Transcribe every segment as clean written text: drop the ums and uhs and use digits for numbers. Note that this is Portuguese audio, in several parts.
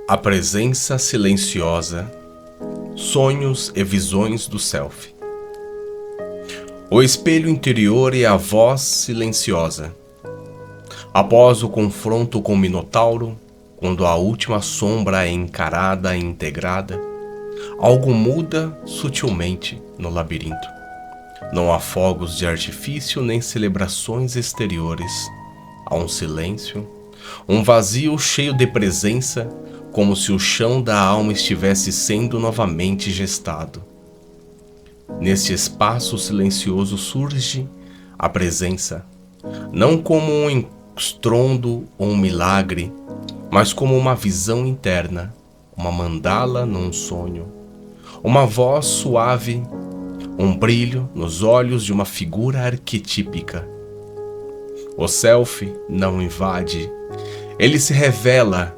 A presença silenciosa, sonhos e visões do Self. O espelho interior e a voz silenciosa. Após o confronto com o Minotauro, quando a última sombra é encarada e integrada, algo muda sutilmente no labirinto. Não há fogos de artifício nem celebrações exteriores. Há um silêncio, um vazio cheio de presença, como se o chão da alma estivesse sendo novamente gestado. Neste espaço silencioso surge a presença, não como um estrondo ou um milagre, mas como uma visão interna, uma mandala num sonho, uma voz suave, um brilho nos olhos de uma figura arquetípica. O Self não invade, ele se revela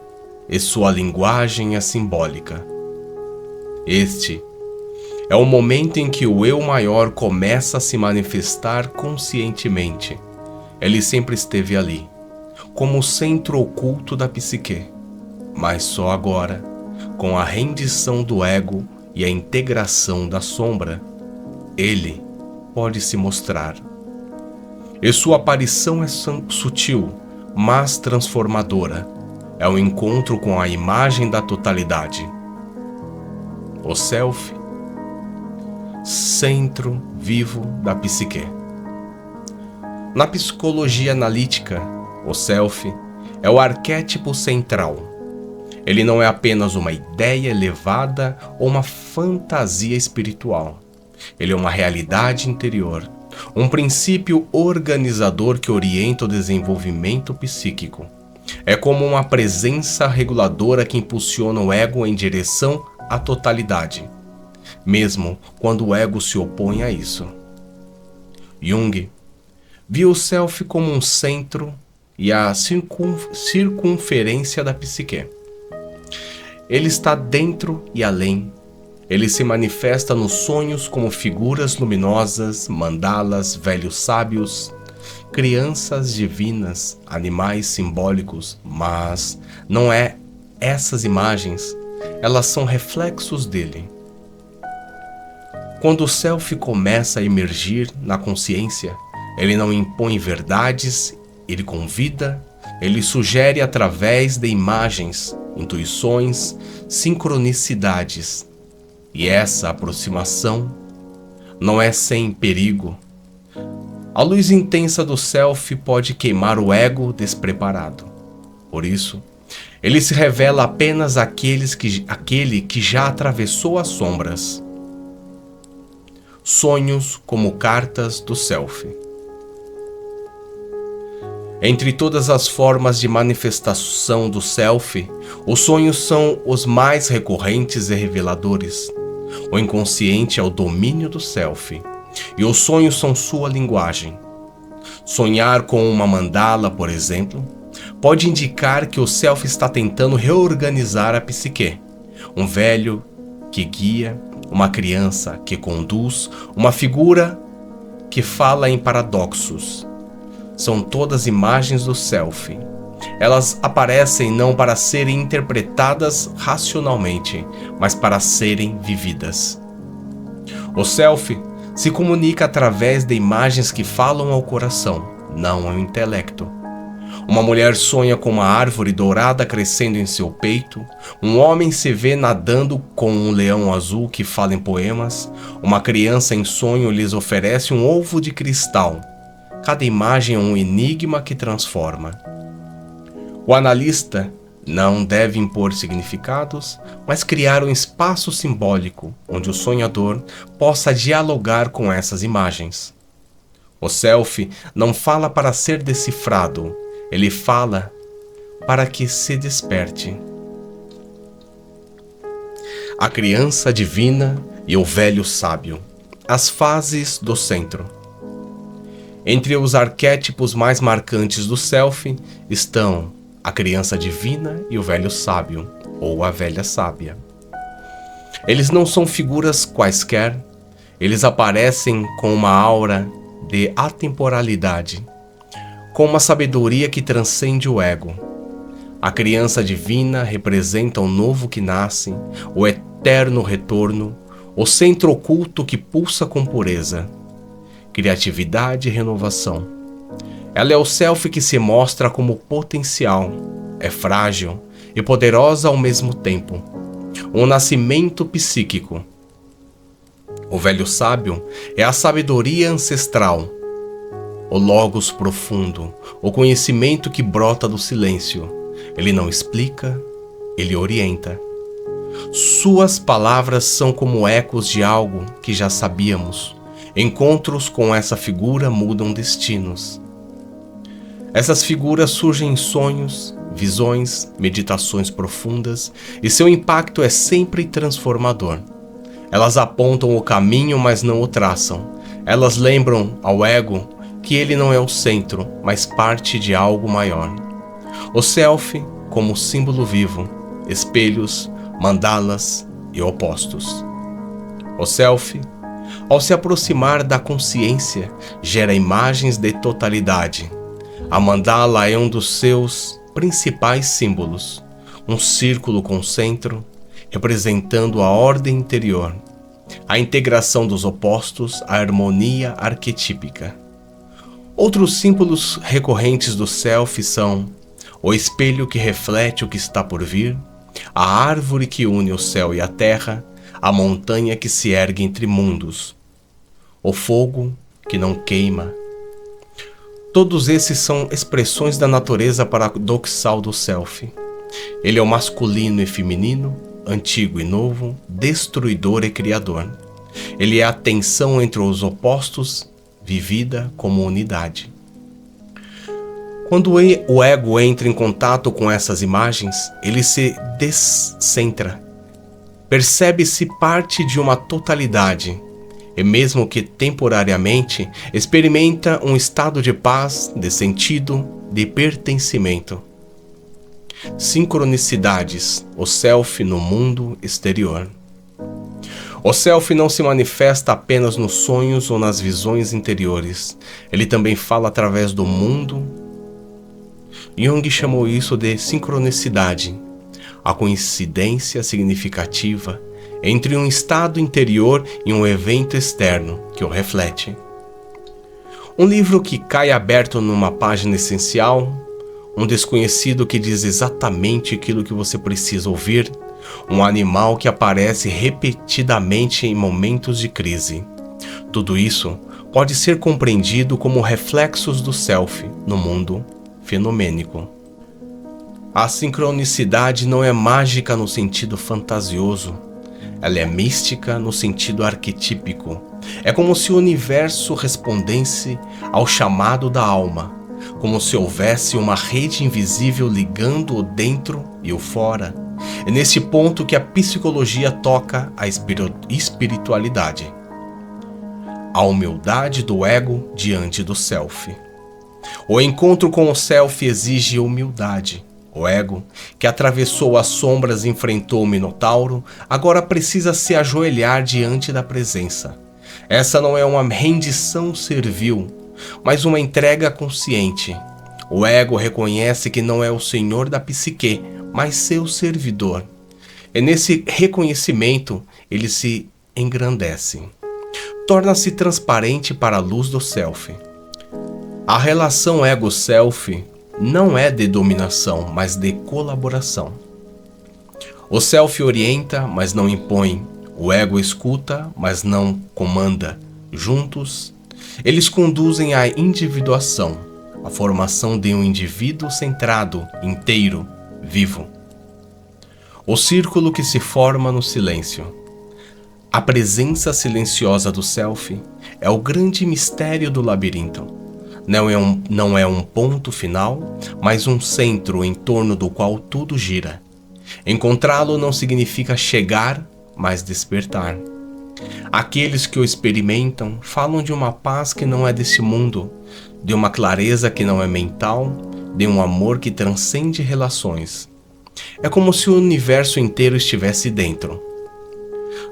e sua linguagem é simbólica. Este é o momento em que o eu maior começa a se manifestar conscientemente. Ele sempre esteve ali, como o centro oculto da psique, mas só agora, com a rendição do ego e a integração da sombra, ele pode se mostrar. E sua aparição é sutil, mas transformadora. É o encontro com a imagem da totalidade. O Self, centro vivo da psique. Na psicologia analítica, o Self é o arquétipo central. Ele não é apenas uma ideia elevada ou uma fantasia espiritual. Ele é uma realidade interior, um princípio organizador que orienta o desenvolvimento psíquico. É como uma presença reguladora que impulsiona o ego em direção à totalidade, mesmo quando o ego se opõe a isso. Jung viu o Self como um centro e a circunferência da psique. Ele está dentro e além. Ele se manifesta nos sonhos como figuras luminosas, mandalas, velhos sábios, crianças divinas, animais simbólicos, mas não é essas imagens, elas são reflexos dele. Quando o Self começa a emergir na consciência, ele não impõe verdades, ele convida, ele sugere através de imagens, intuições, sincronicidades. E essa aproximação não é sem perigo. A luz intensa do Self pode queimar o ego despreparado. Por isso, ele se revela apenas àquele que já atravessou as sombras. Sonhos como cartas do Self. Entre todas as formas de manifestação do Self, os sonhos são os mais recorrentes e reveladores. O inconsciente é o domínio do Self. E os sonhos são sua linguagem. Sonhar com uma mandala, por exemplo, pode indicar que o Self está tentando reorganizar a psique. Um velho que guia, uma criança que conduz, uma figura que fala em paradoxos. São todas imagens do Self. Elas aparecem não para serem interpretadas racionalmente, mas para serem vividas. O Self se comunica através de imagens que falam ao coração, não ao intelecto. Uma mulher sonha com uma árvore dourada crescendo em seu peito, um homem se vê nadando com um leão azul que fala em poemas, uma criança em sonho lhes oferece um ovo de cristal. Cada imagem é um enigma que transforma. O analista não deve impor significados, mas criar um espaço simbólico onde o sonhador possa dialogar com essas imagens. O Self não fala para ser decifrado, ele fala para que se desperte. A criança divina e o velho sábio, as fases do centro. Entre os arquétipos mais marcantes do Self estão a criança divina e o velho sábio, ou a velha sábia. Eles não são figuras quaisquer, eles aparecem com uma aura de atemporalidade, com uma sabedoria que transcende o ego. A criança divina representa o novo que nasce, o eterno retorno, o centro oculto que pulsa com pureza, criatividade e renovação. Ela é o self que se mostra como potencial, é frágil e poderosa ao mesmo tempo. Um nascimento psíquico. O velho sábio é a sabedoria ancestral, o logos profundo, o conhecimento que brota do silêncio. Ele não explica, ele orienta. Suas palavras são como ecos de algo que já sabíamos. Encontros com essa figura mudam destinos. Essas figuras surgem em sonhos, visões, meditações profundas, e seu impacto é sempre transformador. Elas apontam o caminho, mas não o traçam. Elas lembram ao ego que ele não é o centro, mas parte de algo maior. O self como símbolo vivo, espelhos, mandalas e opostos. O self, ao se aproximar da consciência, gera imagens de totalidade. A mandala é um dos seus principais símbolos, um círculo com centro, representando a ordem interior, a integração dos opostos, a harmonia arquetípica. Outros símbolos recorrentes do self são o espelho que reflete o que está por vir, a árvore que une o céu e a terra, a montanha que se ergue entre mundos, o fogo que não queima. Todos esses são expressões da natureza paradoxal do self. Ele é o masculino e feminino, antigo e novo, destruidor e criador. Ele é a tensão entre os opostos, vivida como unidade. Quando o ego entra em contato com essas imagens, ele se descentra. Percebe-se parte de uma totalidade, e mesmo que temporariamente, experimenta um estado de paz, de sentido, de pertencimento. Sincronicidades, o self no mundo exterior. O self não se manifesta apenas nos sonhos ou nas visões interiores. Ele também fala através do mundo. Jung chamou isso de sincronicidade, a coincidência significativa entre um estado interior e um evento externo que o reflete. Um livro que cai aberto numa página essencial, um desconhecido que diz exatamente aquilo que você precisa ouvir, um animal que aparece repetidamente em momentos de crise. Tudo isso pode ser compreendido como reflexos do self no mundo fenomênico. A sincronicidade não é mágica no sentido fantasioso, ela é mística no sentido arquetípico. É como se o universo respondesse ao chamado da alma, como se houvesse uma rede invisível ligando o dentro e o fora. É nesse ponto que a psicologia toca a espiritualidade. A humildade do ego diante do self. O encontro com o self exige humildade. O ego, que atravessou as sombras e enfrentou o Minotauro, agora precisa se ajoelhar diante da presença. Essa não é uma rendição servil, mas uma entrega consciente. O ego reconhece que não é o senhor da psique, mas seu servidor. E nesse reconhecimento, ele se engrandece. Torna-se transparente para a luz do self. A relação ego-self não é de dominação, mas de colaboração. O self orienta, mas não impõe. O ego escuta, mas não comanda. Juntos, eles conduzem à individuação, a formação de um indivíduo centrado, inteiro, vivo. O círculo que se forma no silêncio. A presença silenciosa do self é o grande mistério do labirinto. Não é um ponto final, mas um centro em torno do qual tudo gira. Encontrá-lo não significa chegar, mas despertar. Aqueles que o experimentam falam de uma paz que não é desse mundo, de uma clareza que não é mental, de um amor que transcende relações. É como se o universo inteiro estivesse dentro.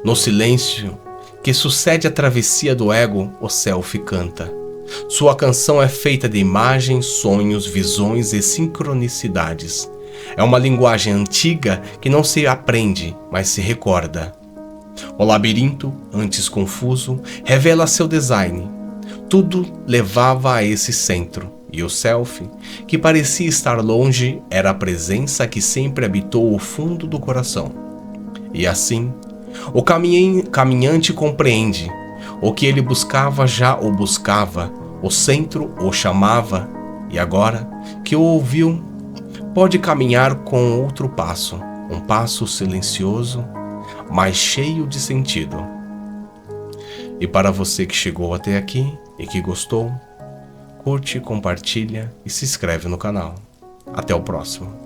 No silêncio que sucede a travessia do ego, o self canta. Sua canção é feita de imagens, sonhos, visões e sincronicidades. É uma linguagem antiga que não se aprende, mas se recorda. O labirinto, antes confuso, revela seu design. Tudo levava a esse centro, e o self, que parecia estar longe, era a presença que sempre habitou o fundo do coração. E assim, o caminhante compreende. O que ele buscava já o buscava, o centro o chamava, e agora que o ouviu, pode caminhar com outro passo, um passo silencioso, mas cheio de sentido. E para você que chegou até aqui e que gostou, curte, compartilha e se inscreve no canal. Até o próximo.